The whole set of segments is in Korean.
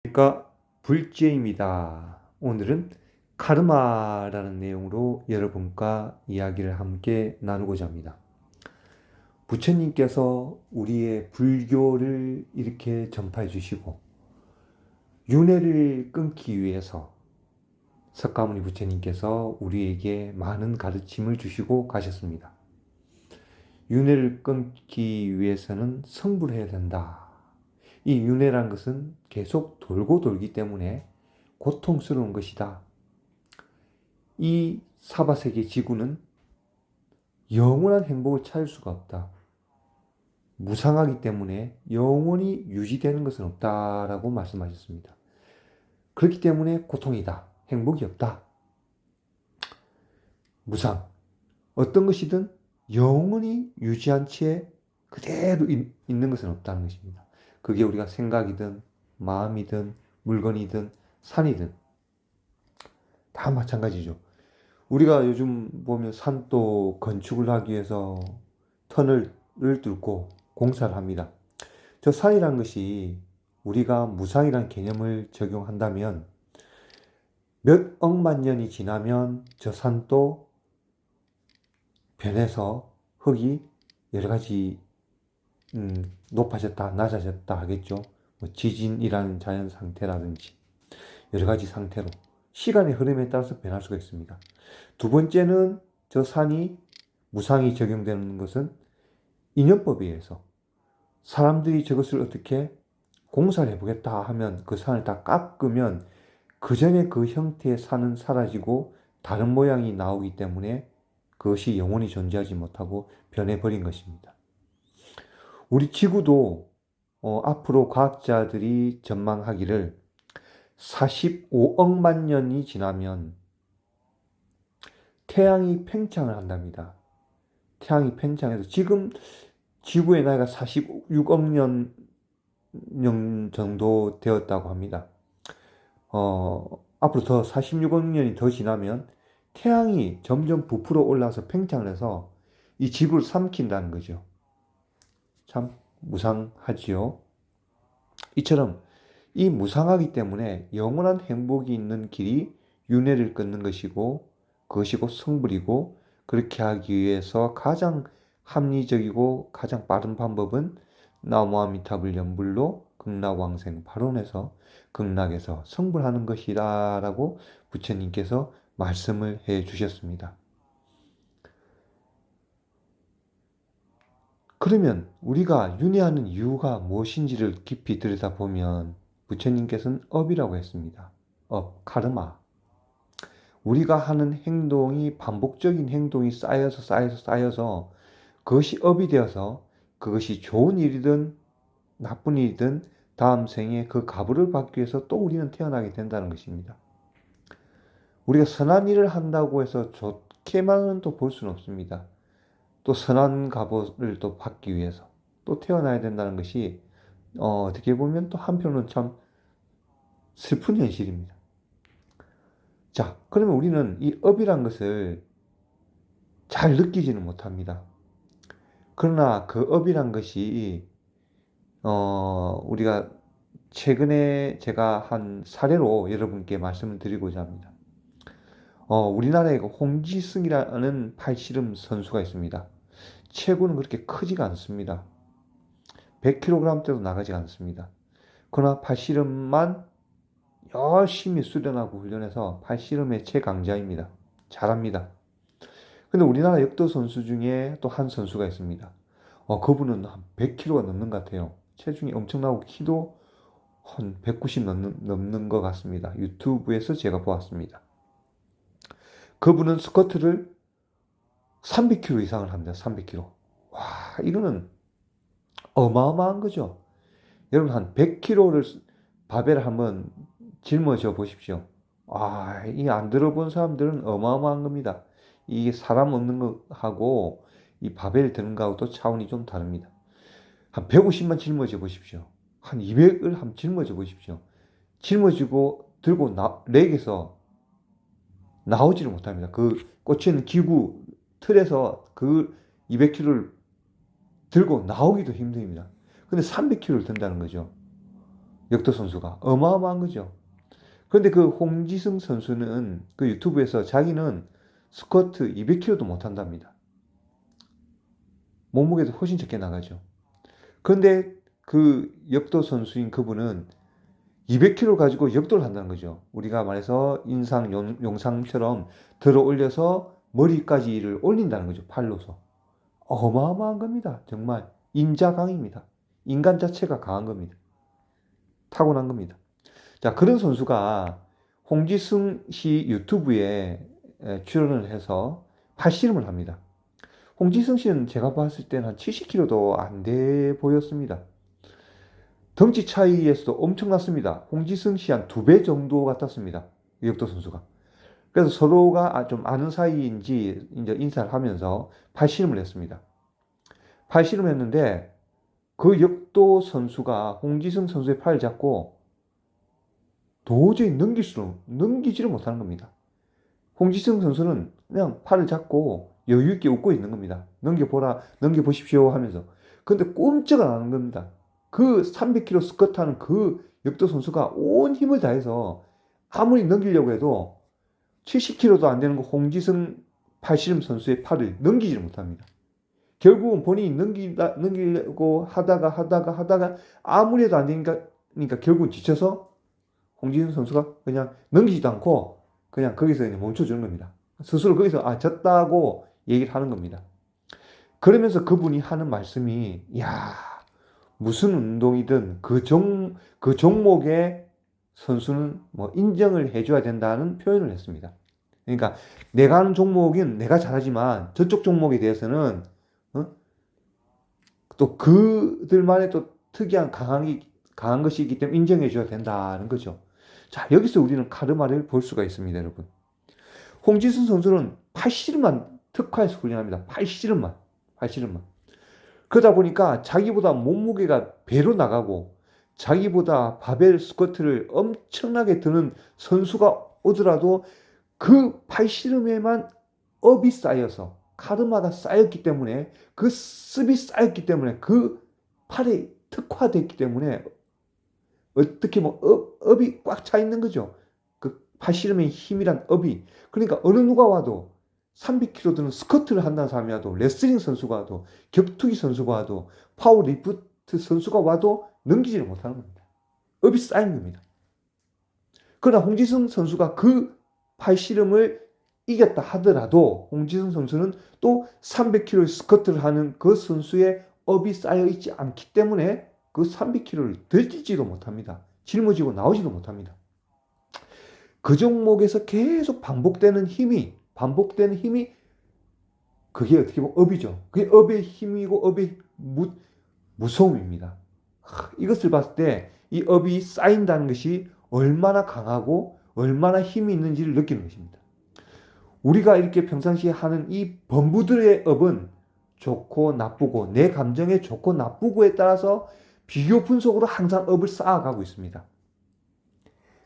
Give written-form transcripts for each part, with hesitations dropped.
그러니까 불제입니다. 오늘은 카르마라는 내용으로 여러분과 이야기를 함께 나누고자 합니다. 부처님께서 우리의 불교를 이렇게 전파해 주시고 윤회를 끊기 위해서 석가모니 부처님께서 우리에게 많은 가르침을 주시고 가셨습니다. 윤회를 끊기 위해서는 성불을 해야 된다. 이 윤회란 것은 계속 돌고 돌기 때문에 고통스러운 것이다. 이 사바세계 지구는 영원한 행복을 찾을 수가 없다. 무상하기 때문에 영원히 유지되는 것은 없다라고 말씀하셨습니다. 그렇기 때문에 고통이다. 행복이 없다. 무상. 어떤 것이든 영원히 유지한 채 그대로 있는 것은 없다는 것입니다. 그게 우리가 생각이든 마음이든 물건이든 산이든 다 마찬가지죠. 우리가 요즘 보면 산도 건축을 하기 위해서 터널을 뚫고 공사를 합니다. 저 산이란 것이 우리가 무상이란 개념을 적용한다면 몇 억만 년이 지나면 저 산도 변해서 흙이 여러 가지 높아졌다, 낮아졌다 하겠죠. 뭐 지진이라는 자연 상태라든지 여러 가지 상태로 시간의 흐름에 따라서 변할 수가 있습니다. 두 번째는 저 산이 무상이 적용되는 것은 인연법에 의해서 사람들이 저것을 어떻게 공사를 해보겠다 하면 그 산을 다 깎으면 그 전에 그 형태의 산은 사라지고 다른 모양이 나오기 때문에 그것이 영원히 존재하지 못하고 변해버린 것입니다. 우리 지구도 앞으로 과학자들이 전망하기를 45억만 년이 지나면 태양이 팽창을 한답니다. 태양이 팽창해서 지금 지구의 나이가 46억 년 정도 되었다고 합니다. 앞으로 더 46억 년이 더 지나면 태양이 점점 부풀어 올라서 팽창을 해서 이 지구를 삼킨다는 거죠. 참 무상하지요. 이처럼 이 무상하기 때문에 영원한 행복이 있는 길이 윤회를 끊는 것이고 그것이 곧 성불이고 그렇게 하기 위해서 가장 합리적이고 가장 빠른 방법은 나무아미타불 연불로 극락왕생 발원해서 극락에서 성불하는 것이다라고 부처님께서 말씀을 해 주셨습니다. 그러면 우리가 윤회하는 이유가 무엇인지를 깊이 들여다보면 부처님께서는 업이라고 했습니다. 업, 카르마. 우리가 하는 행동이 반복적인 행동이 쌓여서 그것이 업이 되어서 그것이 좋은 일이든 나쁜 일이든 다음 생에 그 가부를 받기 위해서 또 우리는 태어나게 된다는 것입니다. 우리가 선한 일을 한다고 해서 좋게만은 또 볼 수는 없습니다. 또 선한 가부를 또 받기 위해서 또 태어나야 된다는 것이 어떻게 보면 또 한편으로는 참 슬픈 현실입니다. 자, 그러면 우리는 이 업이란 것을 잘 느끼지는 못합니다. 그러나 그 업이란 것이 우리가 최근에 제가 한 사례로 여러분께 말씀을 드리고자 합니다. 우리나라에 홍지승이라는 팔씨름 선수가 있습니다. 체구는 그렇게 크지가 않습니다. 100kg대도 나가지 않습니다. 그러나 팔씨름만 열심히 수련하고 훈련해서 팔씨름의 최강자입니다. 잘합니다. 근데 우리나라 역도 선수 중에 또 한 선수가 있습니다. 그분은 한 100kg가 넘는 것 같아요. 체중이 엄청나고 키도 한 190 넘는 것 같습니다. 유튜브에서 제가 보았습니다. 그분은 스쿼트를 300kg 이상을 합니다. 300kg. 와, 이거는 어마어마한 거죠. 여러분 한 100kg를 바벨을 한번 짊어져 보십시오. 이 안 들어본 사람들은 어마어마한 겁니다. 이게 사람 없는 거하고 이 바벨 드는 거하고 또 차원이 좀 다릅니다. 한 150만 짊어져 보십시오. 한 200을 한번 짊어져 보십시오. 짊어지고 들고 렉에서 나오지를 못합니다. 그 꽂혀있는 기구 틀에서 그 200kg를 들고 나오기도 힘듭니다. 근데 300kg를 든다는 거죠. 역도 선수가 어마어마한 거죠. 그런데 그 홍지승 선수는 그 유튜브에서 자기는 스쿼트 200kg도 못 한답니다. 몸무게도 훨씬 적게 나가죠. 그런데 그 역도 선수인 그분은 200kg 가지고 역도를 한다는 거죠. 우리가 말해서 용상처럼 들어 올려서 머리까지를 올린다는 거죠. 팔로서. 어마어마한 겁니다. 정말 인자강입니다. 인간 자체가 강한 겁니다. 타고난 겁니다. 자, 그런 선수가 홍지승 씨 유튜브에 출연을 해서 팔씨름을 합니다. 홍지승 씨는 제가 봤을 때는 한 70kg도 안 돼 보였습니다. 덩치 차이에서도 엄청났습니다. 홍지승 씨 한 2배 정도 같았습니다. 역도 선수가. 그래서 서로가 좀 아는 사이인지 이제 인사를 하면서 팔씨름을 했습니다. 팔씨름을 했는데 그 역도 선수가 홍지승 선수의 팔을 잡고 도저히 넘기지를 못하는 겁니다. 홍지승 선수는 그냥 팔을 잡고 여유 있게 웃고 있는 겁니다. 넘겨보라, 넘겨보십시오 하면서. 근데 꼼짝을 안 하는 겁니다. 그 300kg 스쿼트 하는 그 역도 선수가 온 힘을 다해서 아무리 넘기려고 해도 70kg도 안 되는 그 홍지승 팔씨름 선수의 팔을 넘기지를 못합니다. 결국은 본인이 넘기려고 하다가 아무리 해도 안 되니까 그러니까 결국은 지쳐서 홍지승 선수가 그냥 넘기지도 않고 그냥 거기서 그냥 멈춰주는 겁니다. 스스로 거기서 졌다고 얘기를 하는 겁니다. 그러면서 그분이 하는 말씀이 야 무슨 운동이든 그 종목의 선수는 뭐 인정을 해줘야 된다는 표현을 했습니다. 그러니까 내가 하는 종목은 내가 잘하지만 저쪽 종목에 대해서는 또 그들만의 또 특이한 강한 것이 있기 때문에 인정해줘야 된다는 거죠. 자, 여기서 우리는 카르마를 볼 수가 있습니다, 여러분. 홍지순 선수는 팔씨름만 특화해서 훈련합니다. 팔씨름만. 그러다 보니까 자기보다 몸무게가 배로 나가고 자기보다 바벨 스쿼트를 엄청나게 드는 선수가 오더라도 그 팔씨름에만 업이 쌓여서 카르마가 쌓였기 때문에 그 습이 쌓였기 때문에 그 팔에 특화됐기 때문에 어떻게 뭐 업이 꽉 차 있는 거죠. 그 팔씨름의 힘이란 업이. 그러니까 어느 누가 와도 300kg 드는 스쿼트를 한다는 사람이 와도 레슬링 선수가 와도 격투기 선수가 와도 파워리프트 선수가 와도 넘기지를 못하는 겁니다. 업이 쌓인 겁니다. 그러나 홍지승 선수가 그 팔씨름을 이겼다 하더라도 홍지승 선수는 또 300kg 스쿼트를 하는 그 선수의 업이 쌓여 있지 않기 때문에 그 300kg를 들지도 못합니다. 짊어지고 나오지도 못합니다. 그 종목에서 계속 반복되는 힘이 그게 어떻게 보면 업이죠. 그게 업의 힘이고 업의 무서움입니다. 이것을 봤을 때 이 업이 쌓인다는 것이 얼마나 강하고 얼마나 힘이 있는지를 느끼는 것입니다. 우리가 이렇게 평상시에 하는 이 범부들의 업은 좋고 나쁘고 내 감정에 좋고 나쁘고에 따라서 비교 분석으로 항상 업을 쌓아가고 있습니다.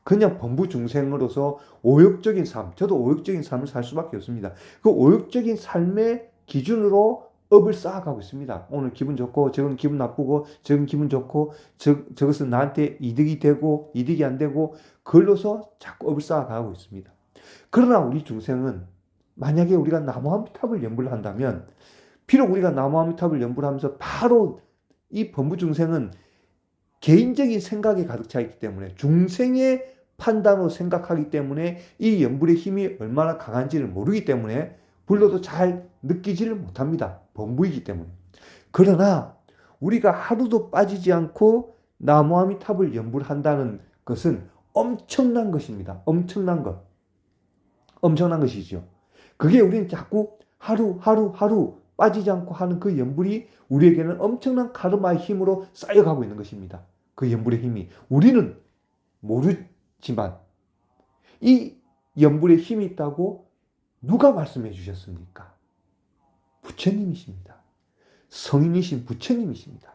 그냥 범부 중생으로서 오욕적인 삶, 저도 오욕적인 삶을 살 수밖에 없습니다. 그 오욕적인 삶의 기준으로 업을 쌓아가고 있습니다. 오늘 기분 좋고 저건 기분 나쁘고 저건 기분 좋고 저것은 나한테 이득이 되고 이득이 안 되고 그걸로서 자꾸 업을 쌓아가고 있습니다. 그러나 우리 중생은 만약에 우리가 나무아미탑을 연불을 한다면 비록 우리가 나무아미탑을 연불을 하면서 바로 이 범부 중생은 개인적인 생각에 가득 차 있기 때문에 중생의 판단으로 생각하기 때문에 이 연불의 힘이 얼마나 강한지를 모르기 때문에 불러도 잘 느끼지를 못합니다. 범부이기 때문에. 그러나 우리가 하루도 빠지지 않고 나무아미탑을 연불한다는 것은 엄청난 것입니다. 엄청난 것이죠. 그게 우리는 자꾸 하루 빠지지 않고 하는 그 연불이 우리에게는 엄청난 카르마의 힘으로 쌓여가고 있는 것입니다. 그 연불의 힘이. 우리는 모르지만 이 연불의 힘이 있다고 누가 말씀해 주셨습니까? 부처님이십니다. 성인이신 부처님이십니다.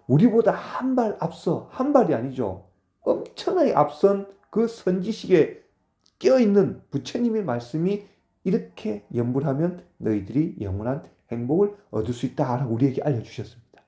우리보다 한 발 앞서, 한 발이 아니죠. 엄청나게 앞선 그 선지식에 껴있는 부처님의 말씀이 이렇게 연불하면 너희들이 영원한 행복을 얻을 수 있다라고 우리에게 알려주셨습니다.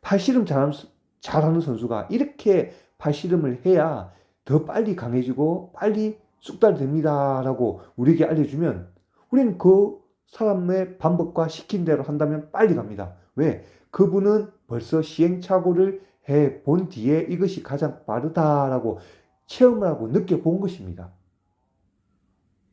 팔씨름 잘하는 선수가 이렇게 팔씨름을 해야 더 빨리 강해지고 빨리 쑥달됩니다 라고 우리에게 알려주면 우리는 그 사람의 방법과 시킨 대로 한다면 빨리 갑니다. 왜? 그분은 벌써 시행착오를 해 본 뒤에 이것이 가장 빠르다라고 체험을 하고 느껴본 것입니다.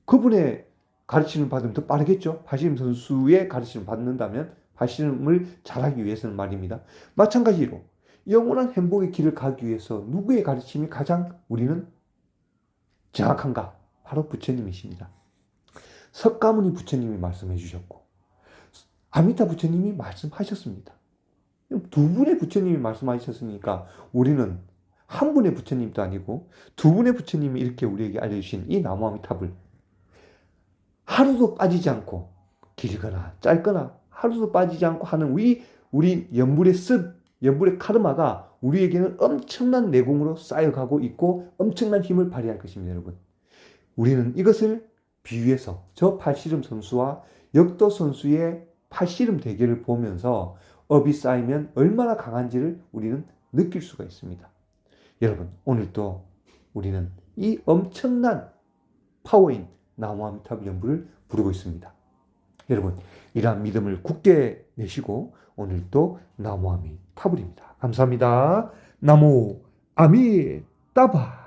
그분의 가르침을 받으면 더 빠르겠죠? 팔씨름 선수의 가르침을 받는다면 팔씨름을 잘하기 위해서는 말입니다. 마찬가지로 영원한 행복의 길을 가기 위해서 누구의 가르침이 가장 우리는 정확한가? 바로 부처님이십니다. 석가모니 부처님이 말씀해 주셨고 아미타 부처님이 말씀하셨습니다. 두 분의 부처님이 말씀하셨으니까 우리는 한 분의 부처님도 아니고 두 분의 부처님이 이렇게 우리에게 알려주신 이 나무 아미탑을 하루도 빠지지 않고 길거나 짧거나 하루도 빠지지 않고 하는 우리 연불의 연불의 카르마가 우리에게는 엄청난 내공으로 쌓여가고 있고 엄청난 힘을 발휘할 것입니다, 여러분. 우리는 이것을 비유해서 저 팔씨름 선수와 역도 선수의 팔씨름 대결을 보면서 업이 쌓이면 얼마나 강한지를 우리는 느낄 수가 있습니다. 여러분, 오늘도 우리는 이 엄청난 파워인 나무 아미타불 연불을 부르고 있습니다. 여러분, 이러한 믿음을 굳게 내시고 오늘도 나무 아미타불입니다. 감사합니다. 나무 아미따바.